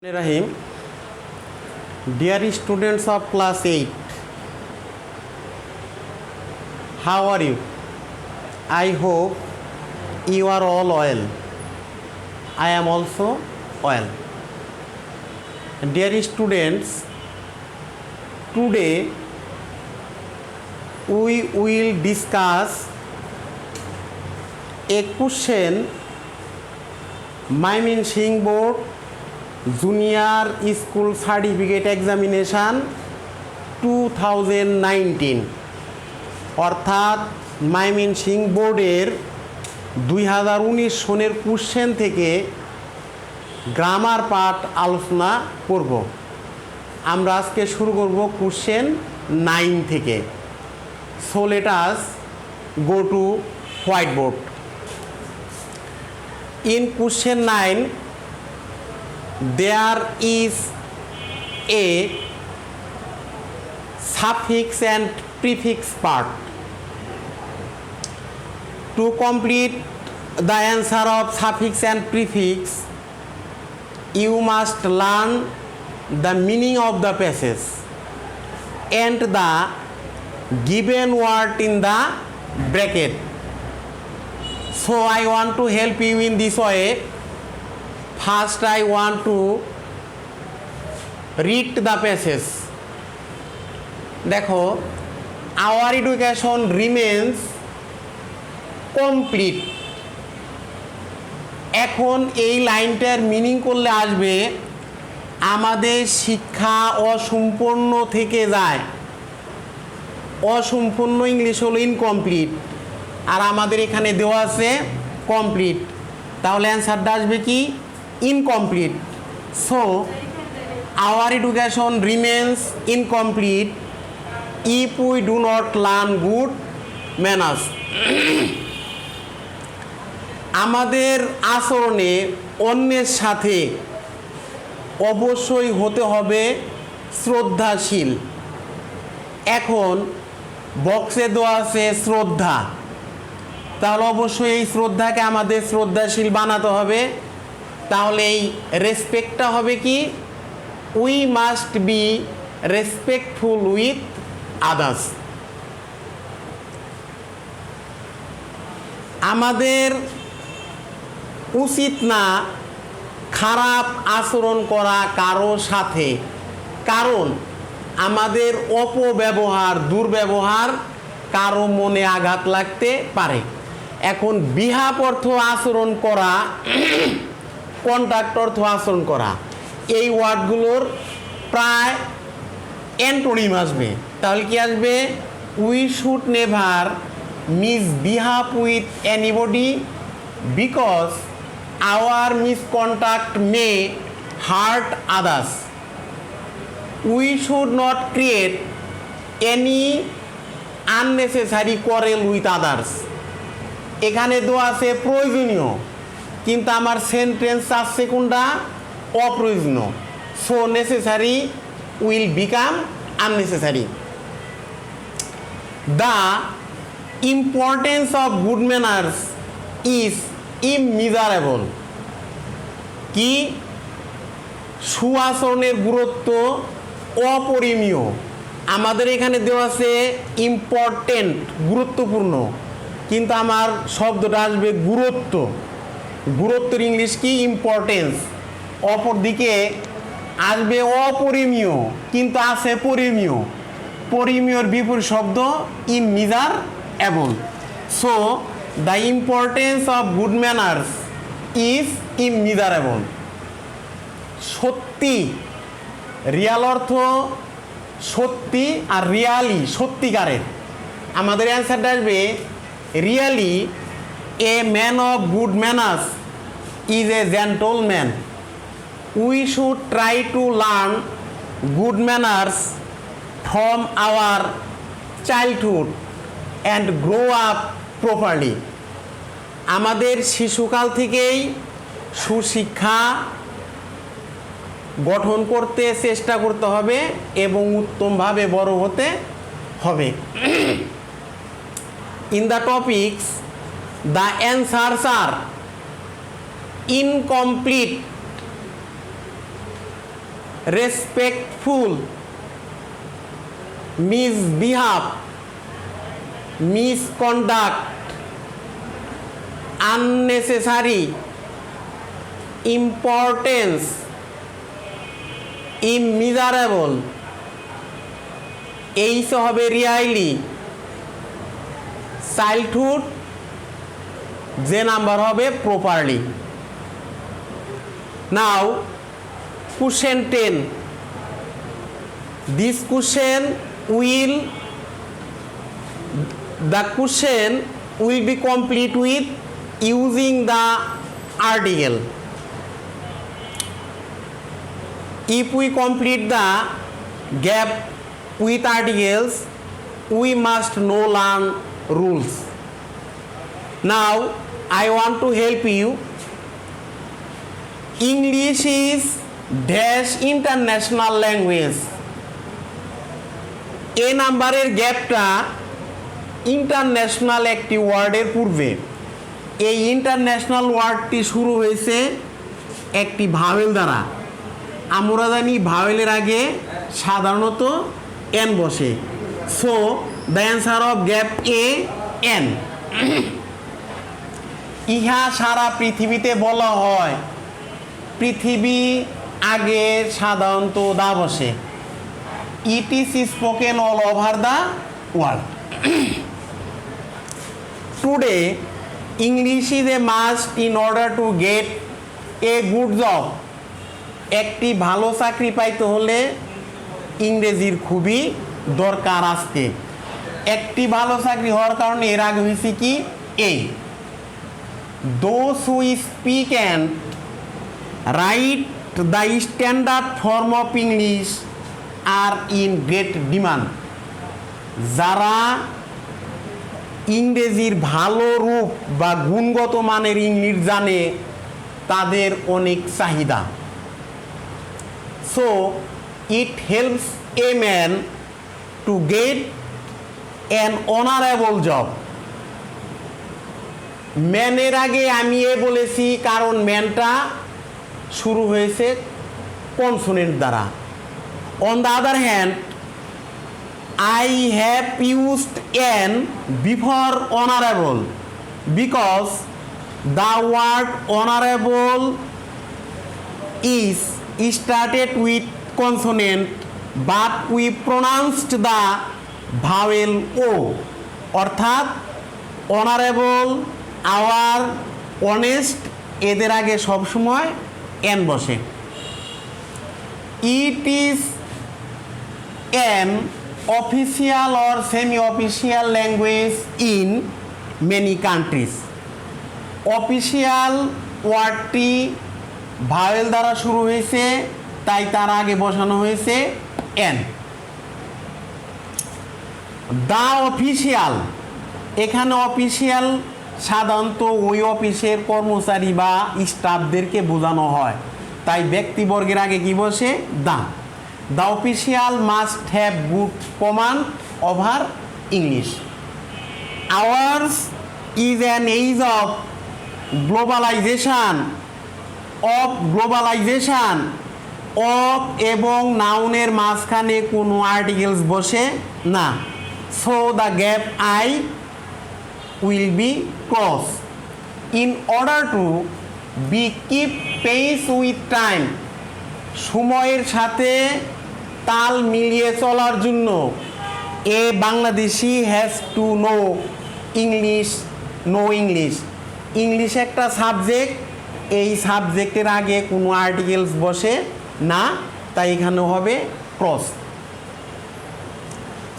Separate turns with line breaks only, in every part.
Rahim, dear students of class 8, how are you? I hope you are all well. I am also well. Dear students, today we will discuss a question Mymensingh Board junior school certificate examination 2019 অর্থাৎ ময়মনসিংহ বোর্ডের 2019 সনের question থেকে grammar part আলোচনা করব। আমরা আজকে শুরু করব কোশ্চেন 9 থেকে। So let us go to white board. In question 9 there is a suffix and prefix part. To complete the answer of suffix and prefix, you must learn the meaning of the passage and the given word in the bracket. So I want to help you in this way. First, I want to read the passage. দেখো, our education remains complete. এখন এই লাইনটার meaning করলে আসবে আমাদের শিক্ষা অসম্পূর্ণ থেকে যায়। অসম্পূর্ণ ইংলিশ হলো ইনকমপ্লিট, আর আমাদের এখানে দেওয়া আছে কমপ্লিট। তাহলে অ্যান্সারটা আসবে কি? Incomplete. So our education remains incomplete if we do not learn good manners. আমাদের আচরণে অন্যের সাথে অবশ্যই হতে হবে শ্রদ্ধাশীল। এখন বক্সে দেওয়া আছে শ্রদ্ধা, তাহলে অবশ্যই এই শ্রদ্ধাকে আমাদের শ্রদ্ধাশীল বানাতে হবে। তাহলে এই রেসপেক্টটা হবে কি? We must be respectful with others. আমাদের উচিত না খারাপ আচরণ করা কারো সাথে, কারণ আমাদের অপব্যবহার দুর্ব্যবহার কারো মনে আঘাত লাগতে পারে। এখন বিহাপ অর্থ আচরণ করা, কন্ট্যাক্ট অর্থ আচরণ করা, এই ওয়ার্ডগুলোর প্রায় অ্যান্টোনিম আসবে। তাহলে কি আসবে? We should never misbehave with anybody because our misconduct May heart others. We should not create any unnecessary quarrel with others. এখানে দেওয়া আছে প্রয়োজনীয়, কিন্তু আমার সেন্টেন্স আসছে কোনটা? অপ্রয়োজনীয়। So necessary will become unnecessary. The importance of good manners is immeasurable. কি? সুআচরণের গুরুত্ব অপরিমেয়। আমাদের এখানে দেওয়া আছে ইম্পর্টেন্ট, গুরুত্বপূর্ণ, কিন্তু আমার শব্দটা আসবে গুরুত্ব। গুরুত্বের ইংলিশ কি? ইম্পর্টেন্স। অপরদিকে আসবে অপরিমেয়, কিন্তু আছে পরিমেয়। পরিমেয়র বিপরীত শব্দ immeasurable. So the importance of good manners is immeasurable. সত্যি, রিয়াল অর্থ সত্যি, আর রিয়ালি সত্যিকারের। আমাদের অ্যান্সারটা আসবে really a man of good manners is a gentleman. We should try to learn good manners from our childhood and grow up properly. আমাদের শিশুকাল থেকেই সুশিক্ষা গঠন করতে চেষ্টা করতে হবে এবং উত্তমভাবে বড় হতে হবে। In the topics the answers are incomplete respectful, misbehave, misconduct, unnecessary, importance, immeasurable, এইস হবে রিয়ালি, চাইল্ডহুড, যে নাম্বার হবে properly. Now question 10. The question will be complete with using the article. If we complete the gap with articles, we must know learn rules. Now I want to help you. English is dash international language. এ নাম্বারের গ্যাপটা international একটি ওয়ার্ডের পূর্বে। এই international ওয়ার্ডটি শুরু হয়েছে একটি vowel দ্বারা। আমরা জানি ভাওয়েলের আগে সাধারণত এন বসে। So the answer of gap A N. ইহা সারা পৃথিবীতে বলা হয়, পৃথিবী আগে সাধারণত দা বসে। It is spoken all over the world. Today English is a must in order to get a good job. একটি ভালো চাকরি পাইতে হলে ইংরেজির খুবই দরকার আজকে। একটি ভালো চাকরি হওয়ার কারণে এর আগে হয়েছে কি এই, those who speak and write the standard form of English are in great demand. যারা ইংরেজির ভালো রূপ বা গুণগত মানের ইংলিশ জানে তাদের অনেক চাহিদা। So it helps a man to get an honourable job. ম্যানের আগে আমি এ বলেছি কারণ ম্যানটা শুরু হয়েছে কনসোনেন্ট দ্বারা। On the other hand I have used an before honorable because the word honorable is started with consonant but we pronounced the vowel O, অর্থাৎ honorable, our, honest এদের আগে সবসময় এন বসে। It is an official or semi-official language in many countries. Official ওয়ার্ডটি vowel দ্বারা শুরু হয়েছে, তাই তার আগে বসানো হয়েছে এন। দ্য অফিসিয়াল, এখানে অফিসিয়াল সাধারণত ওই অফিসের কর্মচারী বা স্টাফদেরকে বোঝানো হয়, তাই ব্যক্তিবর্গের আগে কি বসে দা। The official must have good command over English. Ours is an age of globalization. Of এবং নাউনের মাঝখানে কোনো আর্টিকেলস বসে না। So the gap I will be crossed. In order to be keep pace with time, সময়ের সাথে তাল মিলিয়ে চলার জন্য a Bangladeshi has to know English. English একটা সাবজেক্ট, এই সাবজেক্টের আগে কোনো আর্টিকেলস বসে না, তাই এখানে হবে cross.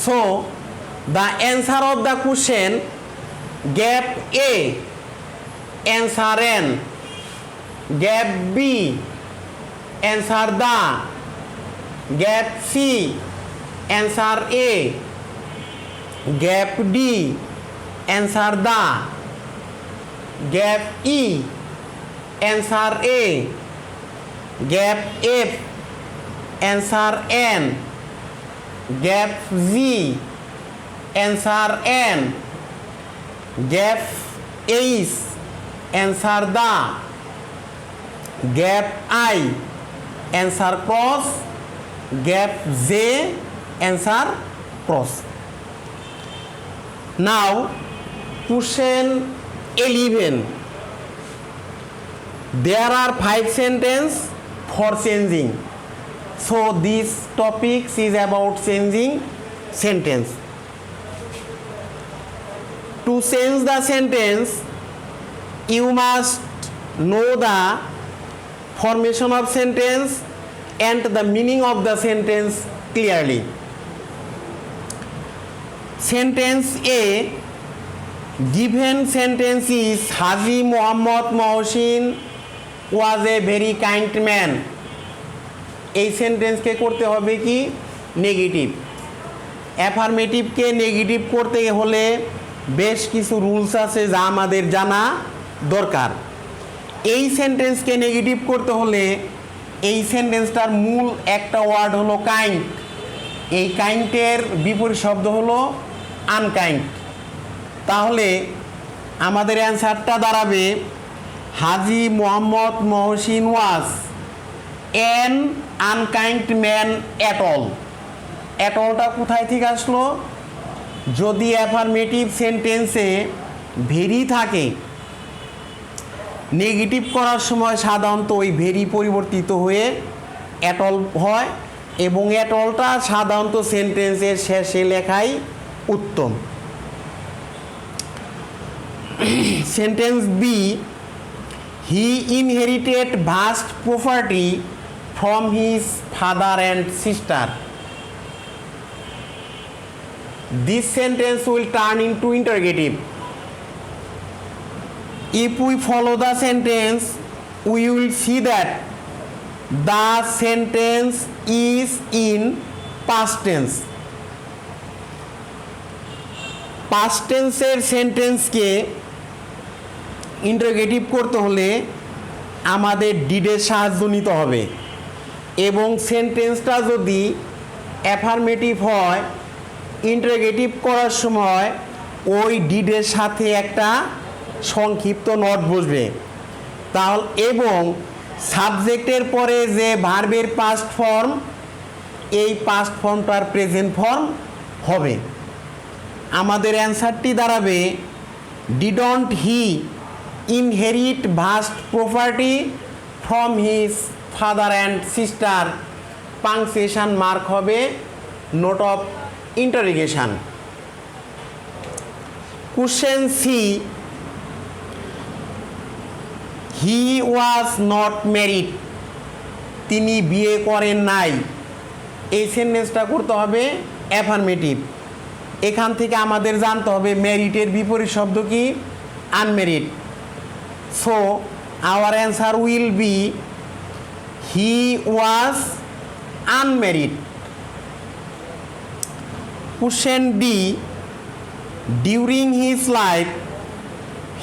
So the answer of the question gap A answer an, gap B answer the, gap C answer A, gap D answer the, gap E answer A, gap F answer N, gap Z answer N, gap H answer the, gap I answer cross, gap J, answer pros. Now question 11. There are 5 sentences for changing. So this topic is about changing sentence. To change the sentence, you must know the formation of sentence and the meaning of the sentence clearly. Sentence A, given sentence is Haji Muhammad Mohsin was a very kind man. এই সেন্টেন্সকে করতে হবে কি negative. অ্যাফার্মেটিভকে negative করতে হলে বেশ কিছু rules আছে যা আমাদের জানা দরকার। এই সেন্টেন্সকে নেগেটিভ করতে হলে এই সেন্টেন্সটার মূল একটা ওয়ার্ড হলো কাইন্ড। এই কাইন্ডের বিপরীত শব্দ হলো আনকাইন্ড। তাহলে আমাদের অ্যান্সারটা দাঁড়াবে Haji Mohammad Mohsin was an unkind man at all. At অলটা কোথায় থেকে আসলো? যদি অ্যাফার্মেটিভ সেন্টেন্সে ভেরি থাকে, নেগেটিভ করার সময় সাধারণত ওই ভেরি পরিবর্তিত হয়ে অ্যাট অল হয় এবং অ্যাট অলটা সাধারণত সেন্টেন্সের শেষে লেখাই উত্তম। Sentence B, he inherited vast property from his father and sister. This sentence will turn into interrogative. If we follow the sentence, we will see that the sentence is in past tense. Past tense এর সেন্টেন্সকে interrogative করতে হলে আমাদের ডিডের সাহায্য নিতে হবে এবং সেন্টেন্সটা যদি অ্যাফার্মেটিভ হয় ইন্টারোগেটিভ করার সময় ওই ডিডের সাথে একটা সংক্ষিপ্ত নট বসবে তাহলে এবং সাবজেক্টের পরে যে ভার্বের পাস্ট ফর্ম এই পাস্ট ফর্মটার প্রেজেন্ট ফর্ম হবে। আমাদের অ্যান্সারটি দাঁড়াবে didn't he inherit vast property from his father and sister. Punctuation mark হবে note of interrogation. Question C, he was not married, তিনি বিয়ে করেন নাই। এই সেন্টেন্সটা করতে হবে অ্যাফার্মেটিভ। এখান থেকে আমাদের জানতে হবে ম্যারিটের বিপরীত শব্দ কি? Unmarried. So our answer will be he was unmarried. Question D, during his life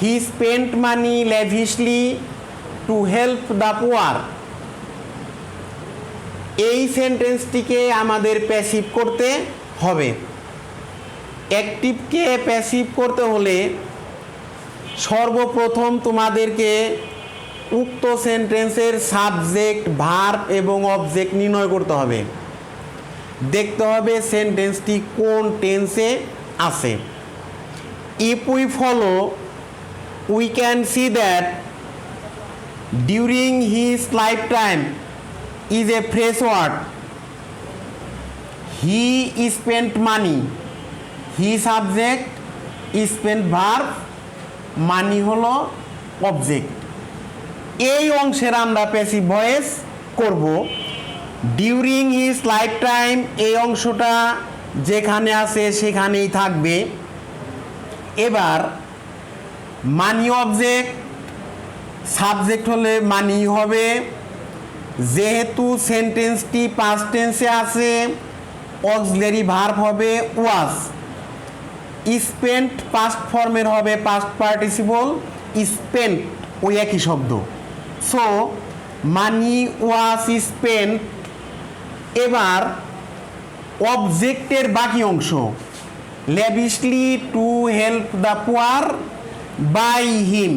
he spent money lavishly to help the poor. এই সেন্টেন্সটিকে আমাদের প্যাসিভ করতে হবে। অ্যাক্টিভকে প্যাসিভ করতে হলে সর্বপ্রথম তোমাদেরকে উক্ত সেন্টেন্সের সাবজেক্ট ভার্ব এবং অবজেক্ট নির্ণয় করতে হবে। দেখতে হবে সেন্টেন্সটি কোন টেন্সে আছে। If we follow we can see that during his life time is a fresh word. He spent money, he subject, spent verb, money হলো অবজেক্ট। এই অংশের আমরা প্যাসিভ ভয়েস করব। ডিউরিং হিজ লাইফ টাইম এই অংশটা যেখানে আছে সেখানেই থাকবে। এবার মানি অবজেক্ট, সাবজেক্ট হলে মানি হবে। যেহেতু সেন্টেন্সটি পাস্ট টেন্সে আছে অক্সিলারি ভার্ব হবে ওয়াজ। স্পেন্ট পাস্ট ফর্মের হবে পাস্ট পার্টিসিপল স্পেন্ট, ওই একই শব্দ। So money was spent. এবার অবজেক্টের বাকি অংশ lavishly to help the poor by him.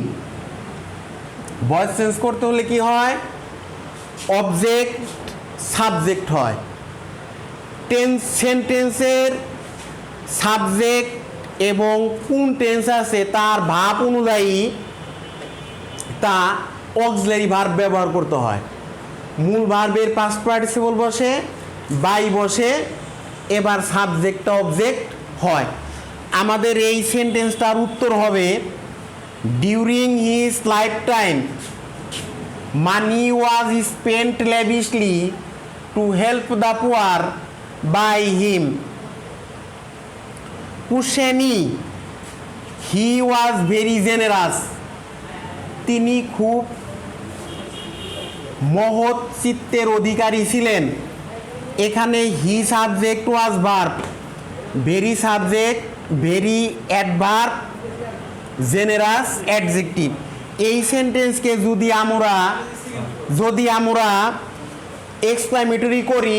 Voice change করতে হলে কি হয়? অবজেক্ট সাবজেক্ট হয়। সেন্টেন্সের সাবজেক্ট এবং কোন টেন্স আছে তার ভাব অনুযায়ী তা অক্সিলারি ভার্ব ব্যবহার করতে হয়। মূল ভার্বের পাস্ট পার্টিসিপল বসে, বাই বসে, এবার সাবজেক্টটা অবজেক্ট হয়। আমাদের এই সেন্টেন্সটার উত্তর হবে during his life time money was spent lavishly to help the poor by him. কুশেনি হি ওয়াজ ভেরি জেনারাস, তিনি খুব মহৎ চিত্তের অধিকারী ছিলেন। এখানে he subject was verb, very subject, very adverb, generous adjective. এই সেন্টেন্সকে যদি আমরা এক্সক্লামেটরি করি,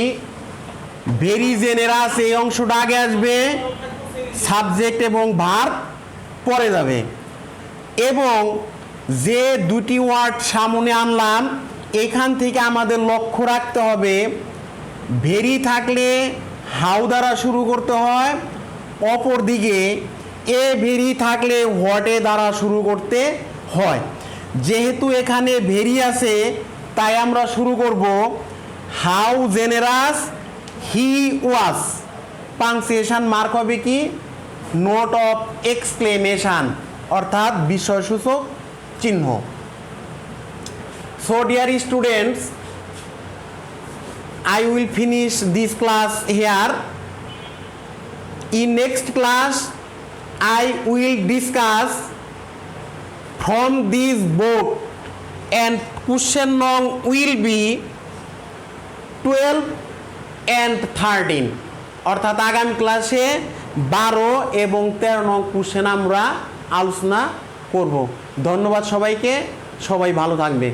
ভেরি জেনারাস এই অংশটা আগে আসবে, সাবজেক্ট এবং ভার্ব পরে যাবে। এবং যে দুটি ওয়ার্ড সামনে আনলাম এখান থেকে আমাদের লক্ষ্য রাখতে হবে ভেরি থাকলে হাউ দ্বারা শুরু করতে হয়, অপরদিকে এ ভেরি থাকলে হোয়াটে দ্বারা শুরু করতে হয়। যেহেতু এখানে ভেরি আছে তাই আমরা শুরু করব how generous he was. Punctuation mark হবে কি নোট অফ এক্সক্লেমেশন, অর্থাৎ বিস্ময়সূচক চিহ্ন। So dear students, I will finish this class here. In next class I will discuss from this book and question number will be 12 and 13, অর্থাৎ আগামী ক্লাসে 12 এবং 13 নং question আমরা আলোচনা করব। ধন্যবাদ সবাইকে, সবাই ভালো থাকবে।